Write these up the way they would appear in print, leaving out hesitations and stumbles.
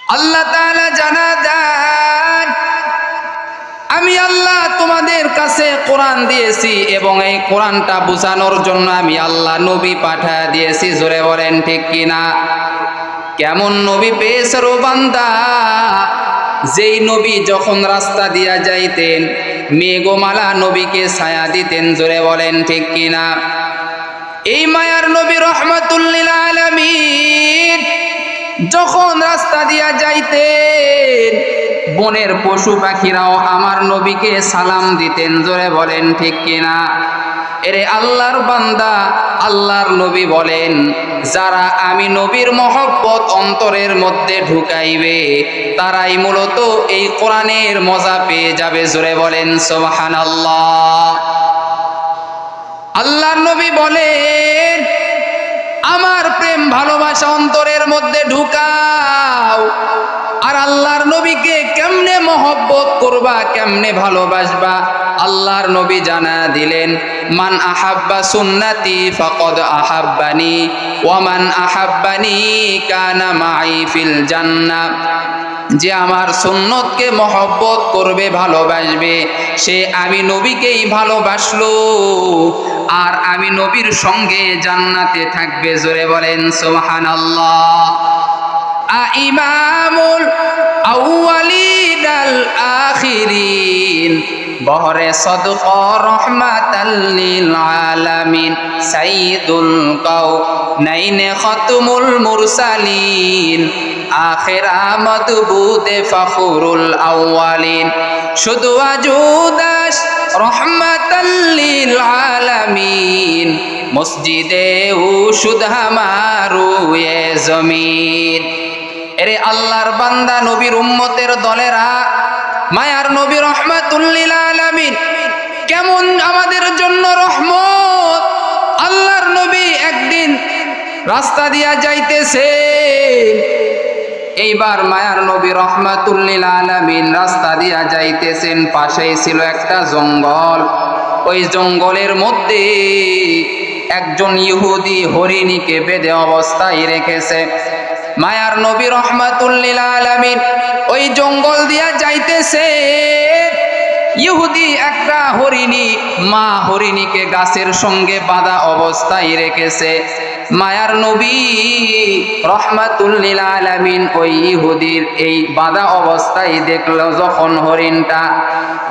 আল্লাহ তাআলা জানা দেন, আমি আল্লাহ তোমাদের কাছে কোরআন দিয়েছি এবং এই কোরআনটা বোঝানোর জন্য আমি আল্লাহ নবী পাঠিয়ে দিয়েছি। জোরে বলেন ঠিক কিনা? কেমন নবী পেয়েছে রো বান্দা, যেই নবী যখন রাস্তা দিয়া যাইতেন মেঘমালা নবীকে ছায়া দিতেন। জোরে বলেন ঠিক কিনা? এই মায়ার নবী রহমাতুল লিল আলামিন যখন রাস্তা দিয়া যাইতেন বনের পশু পাখিরাও আমার নবীকে সালাম দিতেন। জোরে বলেন ঠিক কিনা? এরে আল্লাহর বান্দা, আল্লাহর নবী বলেন, যারা আমি নবীর মহব্বত অন্তরের মধ্যে ঢুকাইবে তারাই মূলত এই কোরআনের মজা পেয়ে যাবে। জোরে বলেন সুবহানাল্লাহ। আল্লাহর নবী বলেন, আমার প্রেম ভালোবাসা অন্তরের মধ্যে ঢুকাও। আর আল্লাহর নবীকে কেমনে মহব্বত করবা, কেমনে ভালোবাসবা, আল্লাহর নবী জানা দিলেন, মান আহাব্বা সুন্নতি ফাকাদ আহাব্বানি ওয়া মান আহাব্বানি কানা মাই ফিল জান্নাহ। যে আমার সুন্নতকে মহব্বত করবে, ভালোবাসবে, সে আমি নবীকেই ভালোবাসলো আর আমি নবীর সঙ্গে জান্নাতে থাকবে। জোরে বলেন সুবহানাল্লাহ। ইমামুল আউয়ালিন আল আখিরিন বহরে সদকা রহমাতাল লিল আলামিন সাইয়্যিদুল কাউনাইন খাতমুল মুরসালিন আখির মাদবুদে ফখরুল আউয়ালিন শুধু আজুদাস রহমাতাল লিল আলামিন মসজিদে উশুদ হামারু এ জমিন। এরে আল্লাহর বান্দা, নবীর উম্মতের দলেরা, মায়ার নবী রহমাতুল লিল আলামিন কেমন আমাদের জন্য রহমত। আল্লাহর নবী একদিন রাস্তা দিয়া যাইতেছে, এইবার মায়ার নবী রহমাতুল লিল আলামিন রাস্তা দিয়া যাইতেছেন, পাশেই ছিল একটা জঙ্গল। ওই জঙ্গলের মধ্যে একজন ইহুদি হরিণীকে বেঁধে অবস্থায় রেখেছে। মায়ার নবী রহমাতুল লিল আলামিন ওই জঙ্গল দিয়া যাইতেছে, ইহুদি একটা হরিণী, মা হরিণীকে গাছের সঙ্গে বাঁধা অবস্থায় রেখেছে। মায়ার নবী রহমাতুল লিল আলামিন ওই ইহুদির এই বাঁধা অবস্থায় দেখলো যখন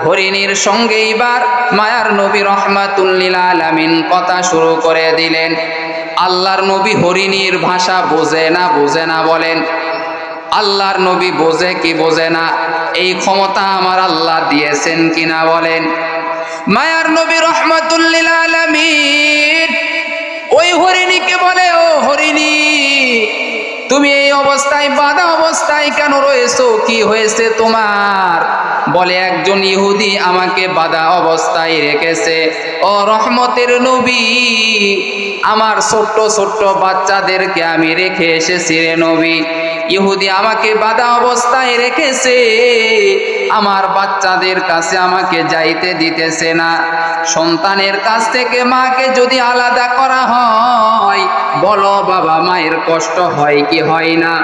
হরিণীর সঙ্গে এবার মায়ার নবী রহমাতুল লিল আলামিন কথা শুরু করে দিলেন। আল্লাহর নবী হরিণীর ভাষা বোঝে না বলেন? আল্লাহর নবী বোঝে কি বোঝে না? এই ক্ষমতা আমার আল্লাহ দিয়েছেন কিনা বলেন? মায়ার নবী রহমাতুল লিল আলামিন ওই হরিণীকে বলে, ও হরিণী, তুমি এই অবস্থায় বাঁধা অবস্থায় কেন রয়েছো? কি হয়েছে তোমার? বলে, একজন ইহুদি আমাকে বাঁধা অবস্থায় রেখেছে। ও রহমতের নবী, আমার ছোট্ট ছোট্ট বাচ্চাদেরকে আমি রেখে এসেছি রে নবী। ইহুদি আমাকে বাঁধা অবস্থায় রেখেছে, আমার বাচ্চাদের কাছে আমাকে যাইতে দিতেছে না। সন্তানের কাছ থেকে মাকে যদি আলাদা করা হয়, বলো বাবা, মায়ের কষ্ট হয় কি হয় না?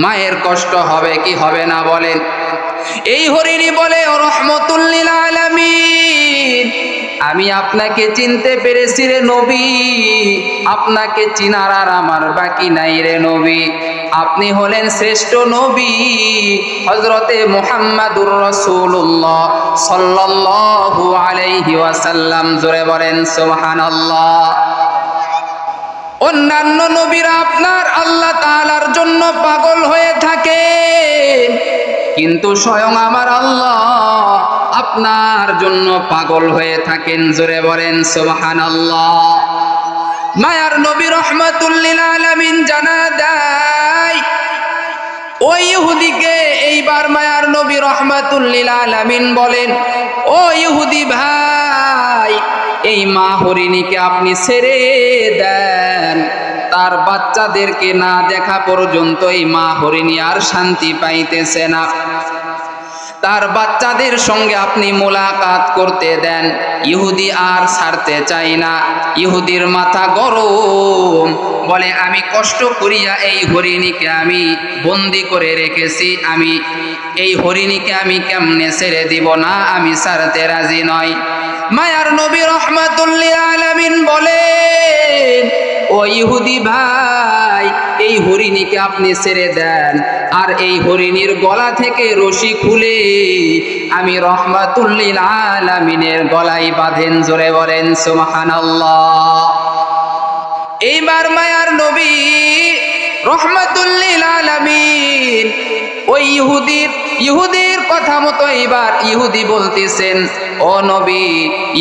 মায়ের কষ্ট হবে কি হবে না বলেন? এই হরিণী বলে, ও রহমতুল লিল আলামিন, আমি আপনাকে চিনতে পেরেছি রে নবী। আপনাকে চিনার আর আমার বাকি নাই রে নবী। আপনি হলেন শ্রেষ্ঠ নবী, হযরতে মুহাম্মাদুর রাসূলুল্লাহ সাল্লাল্লাহু আলাইহি ওয়াসাল্লাম। জোরে বলেন সুবহানাল্লাহ। অন্যান্য নবীরা আপনার আল্লাহ তাআলার জন্য পাগল হয়ে থাকে, কিন্তু স্বয়ং আমার আল্লাহ আপনার জন্য পাগল হয়ে থাকেন। জোরে বলেন সুবহানাল্লাহ। মায়ার নবী রহমাতুল লিল আলামিন জানা দেয় ওই ইহুদিকে। এইবার মায়ার নবী রহমাতুল লিল আলামিন বলেন, ও ইহুদি ভাই, এই মা হরিণীকে আপনি ছেড়ে দেন। তার বাচ্চাদেরকে না দেখা পর্যন্ত এই মা হরিণী আর শান্তি পাইতেছে না। তার বাচ্চাদের সঙ্গে আপনি মোলাকাত করতে দেন। ইহুদি আর ছাড়তে চায় না। ইহুদির মাথা গরম, বলে আমি কষ্ট করিয়া এই হরিণীকে আমি বন্দি করে রেখেছি, আমি এই হরিণীকে আমি কেমনে ছেড়ে দিব না, আমি ছাড়তে রাজি নয়। মায়ার নবী রাহমাতুল লিল আলামিন বলেন, ও ইহুদি ভাই, এই হরিণীকে আপনি ছেড়ে দেন, আর এই হরিণীর গলা থেকে রশি খুলে আমি রাহমাতুল লিল আলামিনের গলায় বাঁধেন। জোরে বলেন সুবহানাল্লাহ। এইবার মায়ার নবী রাহমাতুল লিল আলামিন ওই ইহুদির কথা মতো এইবার ইহুদি বলতেছেন, ও নবী।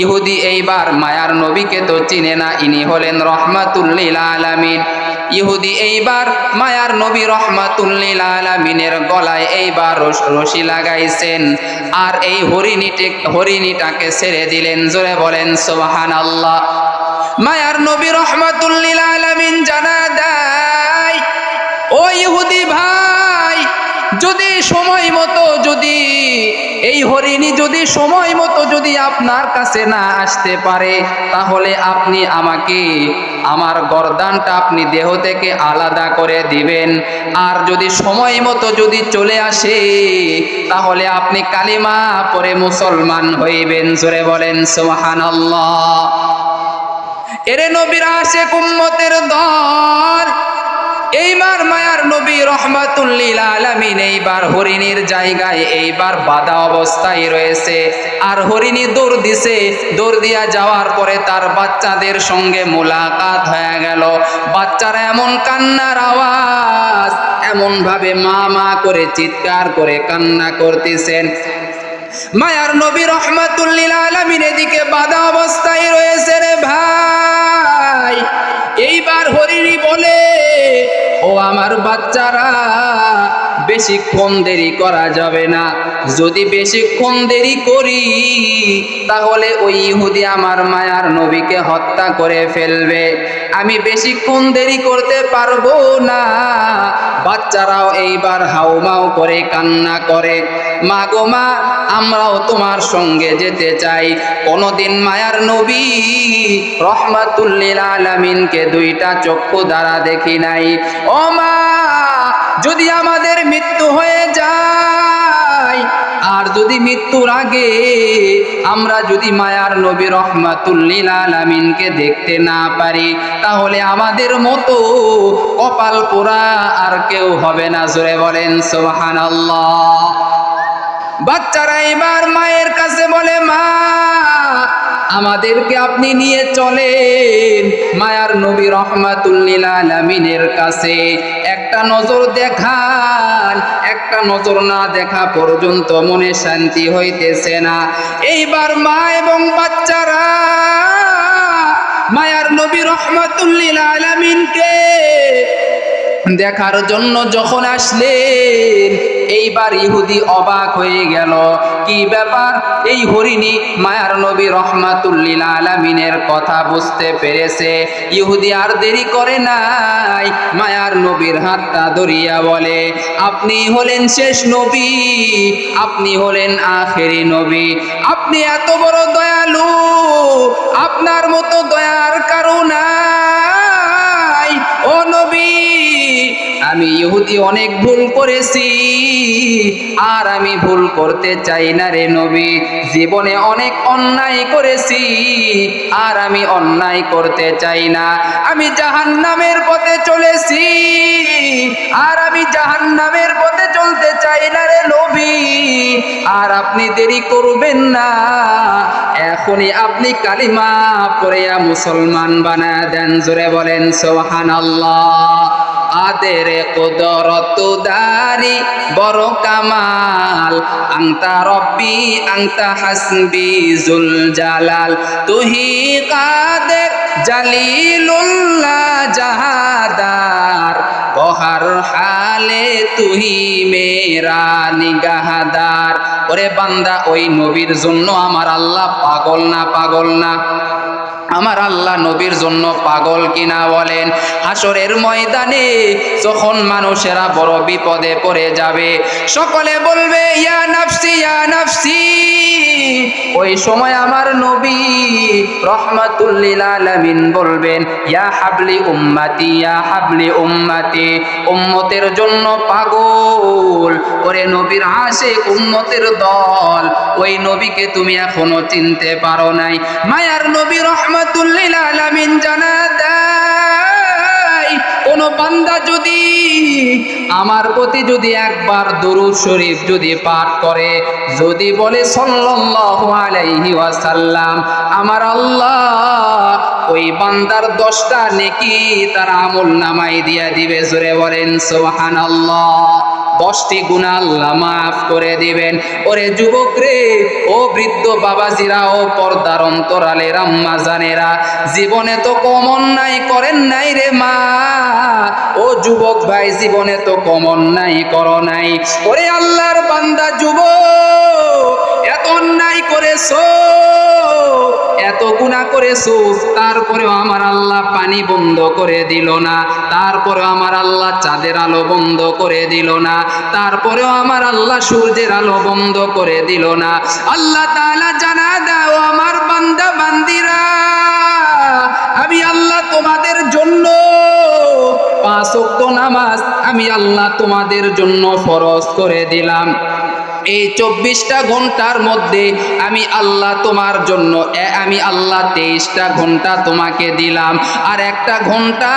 ইহুদি এইবার মায়ার নবীকে তো চিনে না, ইনি হলেন রাহমাতুল লিল আলামিন। ইহুদি এইবার মায়ার নবী রাহমাতুল লিল আলামিনের গলায় এইবার রশি লাগাইছেন, আর এই হরিণীটাকে ছেড়ে দিলেন। জোরে বলেন সুবহানাল্লাহ। মায়ার নবী রাহমাতুল লিল আলামিন জানা দেয়, ও ইহুদি ভাই, যদি সময় মতো যদি এই হরিণী যদি সময় মতো যদি আপনার কাছে না আসতে পারে, তাহলে আপনি আমাকে আমার গর্দানটা আপনি দেহ থেকে আলাদা করে দিবেন। আর যদি সময় মতো যদি চলে আসে, তাহলে আপনি কালিমা পড়ে মুসলমান হইবেন। জোরে বলেন সুবহানাল্লাহ। এরে নবীর আশিক উম্মতের দল, এইবার মায়ার নবী রাহমাতুল লিল আলামিন এইবার হরিণীর জায়গায় এইবার বাঁধা অবস্থায় রয়েছে, আর হরিণী দৌড় দিছে। দৌড় দিয়া যাওয়ার পরে তার বাচ্চাদের সঙ্গে মোলাকাত হয়ে গেল। বাচ্চারা এমন কান্নার আওয়াজ, এমন ভাবে মা মা করে চিৎকার করে কান্না করতেছেন। মায়ার নবী রাহমাতুল লিল আলামিন এদিকে বাঁধা অবস্থায় রয়েছে। রে ভাই, এইবার হরিণী বলে, ও আমার বাচ্চারা, বেশিক্ষণ দেরি করা যাবে না। যদি বেশিক্ষণ দেরি করি, তাহলে ওই ইহুদি আমার মায়ার নবীকে হত্যা করে ফেলবে। আমি বেশিক্ষণ দেরি করতে পারবো না। বাচ্চারাও এইবার হাউমাউ করে কান্না করে, মা গো মা, আমরাও তোমার সঙ্গে যেতে চাই। কোনদিন মায়ার নবী রাহমাতুল লিল আলামিনকে দুইটা চক্ষু দ্বারা দেখি নাই। ও মা, যদি আমাদের মৃত্যু হয়ে যায়, আর যদি মৃত্যুর আগে আমরা যদি মায়ার নবী রাহমাতুল লিল আলামিনকে দেখতে না পারি, তাহলে আমাদের মতো কপাল পোড়া আর কেউ হবে না। জোরে বলেন সুবহানাল্লাহ। বাচ্চারা এবার মায়ের কাছে বলে, মা, আমাদেরকে আপনি নিয়ে চলেন মায়ার নবী রাহমাতুল লিল আলামিনের কাছে। একটা নজর দেখান, একটা নজর না দেখা পর্যন্ত মনে শান্তি হইতেছে না। এইবার মা এবং বাচ্চারা মায়ার নবী রাহমাতুল লিল আলামিনকে দেখার জন্য যখন আসলেন, এইবার ইহুদি অবাক হয়ে গেল। কি ব্যাপার? এই হরিণী মায়ার নবী রাহমাতুল লিল আলামিনের কথা বুঝতে পেরেছে। ইহুদি আর দেরি করে নাই, মায়ার নবীর হাতটা ধরিয়া বলে, আপনি হলেন শেষ নবী, আপনি হলেন আখেরি নবী, আপনি এত বড় দয়ালু, আপনার মতো দয়ার কারো নাই। ও নবী, আমি ইহুদি অনেক ভুল করেছি, আর আমি ভুল করতে চাই না রে নবী। জীবনে অনেক অন্যায় করেছি, আর আমি অন্যায় করতে চাই না। আমি জাহান্নামের পথে চলেছি, আর আমি জাহান্নামের পথে চলতে চাই না রে নবী। আর আপনি দেরি করবেন না, এখনই আপনি কালিমা পড়িয়া মুসলমান বানায় দেন। জোরে বলেন সুবহানাল্লাহ। আদের কুদরত দারি বড় কামাল, আংতা রব্বি আংতা হাসবি জুল জালাল, তুহি কাদের জালিলুল্লাহ জাহাদার, বহার হালে তুহি মেরা নিগাহদার। ওরে বান্দা, ওই নবীর জন্য আমার আল্লাহ পাগল না? পাগল না? আমার আল্লাহ নবীর জন্য পাগল কিনা বলেন? হাসরের ময়দানে যখন মানুষেরা বড় বিপদে পড়ে যাবে, সকলে বলবে ইয়া নাফসি ইয়া নাফসি। ওই সময় আমার নবী রহমাতুল লিল আলামিন বলবেন ইয়া হাবলি উম্মতি ইয়া হাবলি উম্মতি, উম্মতের জন্য পাগল। ওরে নবীর আশিক উম্মতের দল, ওই নবীকে তুমি এখনো চিনতে পারো নাই। মায়ার নবী রহমাতুল লিল আলামিন জানা দেয়, কোন বান্দা যদি আমার প্রতি যদি একবার দরুদ শরীফ যদি পাঠ করে, যদি বলে সাল্লাল্লাহু আলাইহি ওয়াসাল্লাম, আমার আল্লাহ ওই বান্দার 10টা নেকি তার আমল নামায় দিয়া দিবে। জোরে বলেন সুবহানাল্লাহ। 10টি গুনাহ আল্লাহ মাফ করে দিবেন। ওরে যুবক রে, ও বৃদ্ধ বাবাজিরা, ও পর্দার অন্তরালের আম্মা জানেরা, জীবনে তো কম অন্যায় করেন নাই রে মা। ও যুবক ভাই, জীবনে তো কম অন্যায় করো নাই। ওরে আল্লাহর বান্দা যুবক, এত অন্যায় করেছো, এত গুনাহ করেছো, তারপরেও আমার আল্লাহ পানি বন্ধ করে দিল না, তারপরেও আমার আল্লাহ চাঁদের আলো বন্ধ করে দিল না, তারপরেও আমার আল্লাহ সূর্যের আলো বন্ধ করে দিল না। আল্লাহ তাআলা জানা দাও আমার বান্দা বান্দিরা, আমি আল্লাহ তোমাদের জন্য 5 ওয়াক্ত নামাজ আমি আল্লাহ তোমাদের জন্য ফরজ করে দিলাম। এই 24টা ঘন্টার মধ্যে আমি আল্লাহ তোমার জন্য আমি আল্লাহ 23টা ঘন্টা তোমাকে দিলাম, আর 1টা ঘন্টা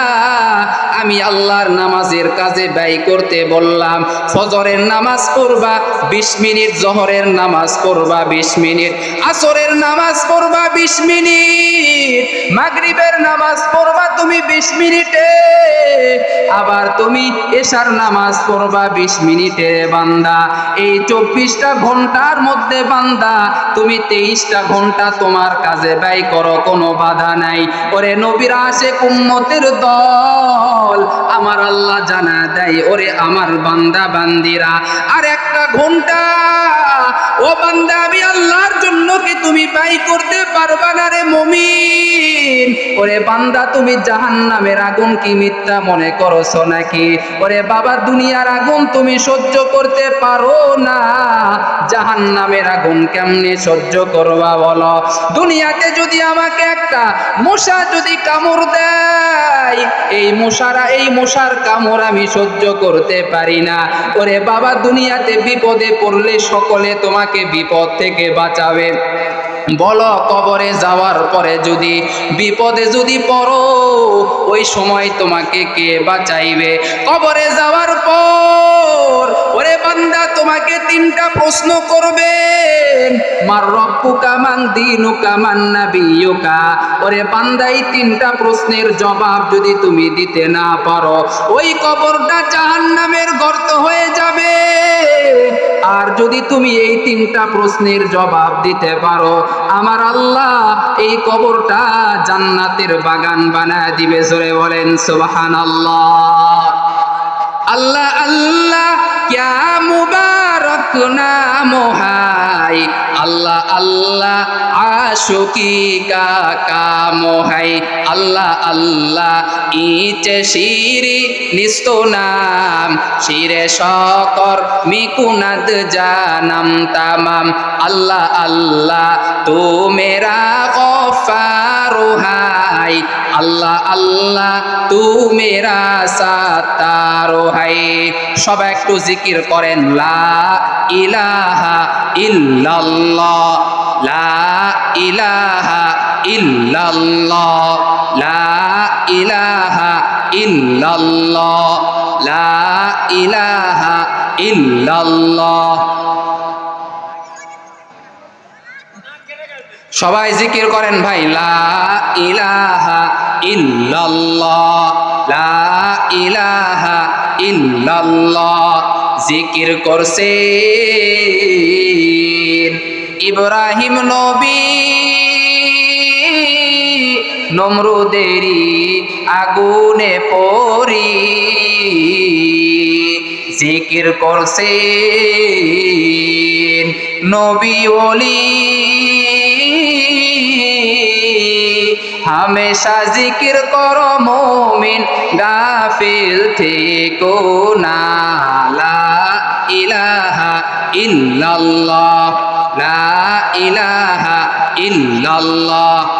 আমি আল্লাহর নামাজের কাজে ব্যয় করতে বললাম। ফজরের নামাজ পড়বা 20 মিনিট, জোহরের নামাজ পড়বা 20 মিনিট, আসরের নামাজ পড়বা 20 মিনিট, মাগরিবের নামাজ পড়বা তুমি 20 মিনিটে, আবার তুমি এশার নামাজ পড়বা 20 মিনিটে। বান্দা এই 24টা ঘন্টার মধ্যে বান্দা তুমি 23টা ঘন্টা তোমার কাজে ব্যয় করো, কোনো বাধা নাই। ওরে নবীর আশিক উম্মতের দল, আমার আল্লাহ জানা দেয়, ওরে আমার বান্দা বান্দিরা, আর 1টা ঘন্টা ও বান্দা আমি আল্লাহর জন্য কি তুমি ব্যয় করতে পারবা না রে মুমিন? ওরে বান্দা, তুমি জাহান্নামের আগুন কি মিথ্যা মনে করছো নাকি? ওরে বাবা, দুনিয়ার আগুন তুমি সহ্য করতে পারো না, জাহান্নামের আগুন কেমনে সহ্য করবা বলো? দুনিয়াতে যদি আমাকে একটা মশা যদি কামড় দেয়, এই মশার কামড় আমি সহ্য করতে পারি না। ওরে বাবা, দুনিয়াতে বিপদে পড়লে সকলে তোমাকে বিপদ থেকে বাঁচাবে, বলো কবরে যাওয়ার পরে যদি বিপদে যদি পড়ো, ওই সময় তোমাকে কে বাঁচাইবে? কবরে যাওয়ার পর ওরে বান্দা তোমাকে 3টা প্রশ্ন করবে, মার রব্বুকা মান দীনুকা মান নাবিয়ুকা। ওরে বান্দা, এই 3টা প্রশ্নের জবাব যদি তুমি দিতে না পারো, ওই কবরটা জাহান্নামের গর্ত হয়ে যাবে। আর যদি তুমি এই 3টা প্রশ্নের জবাব দিতে পারো, আমার আল্লাহ এই কবরটা জান্নাতের বাগান বানায় দিবে। জোরে বলেন সুবহানাল্লাহ। আল্লাহ আল্লাহ क्या मुबारक नाम है, अल्लाह अल्लाह आशुकी का काम है, अल्लाह अल्लाह इचे शिरी निस्तो नाम शिरे शकर मिकुनद जानम तमाम, अल्लाह अल्लाह तू मेरा गफ्फार है, अल्लाह अल्लाह तू मेरा सत्तार है। সবাই একটু জিকির করেন, লা ইলাহা ইল্লাল্লাহ, লা ইলাহা ইল্লাল্লাহ, লা ইলাহা ইল্লাল্লাহ, লা ইলাহা ইল্লাল্লাহ। সবাই জিকির করেন ভাই, লা ইলাহা ইল্লাল্লাহ, লা ইলাহা ইল্লাল্লাহ। জিকির করছে ইব্রাহিম নবী নমরুদেরই আগুনে পড়ি, জিকির করছে নবী ওলি হামেশা জিকির করো মুমিন গাফিল থেকো না। লা ইলাহা ইল্লাল্লাহ, লা ইলাহা ইল্লাল্লাহ।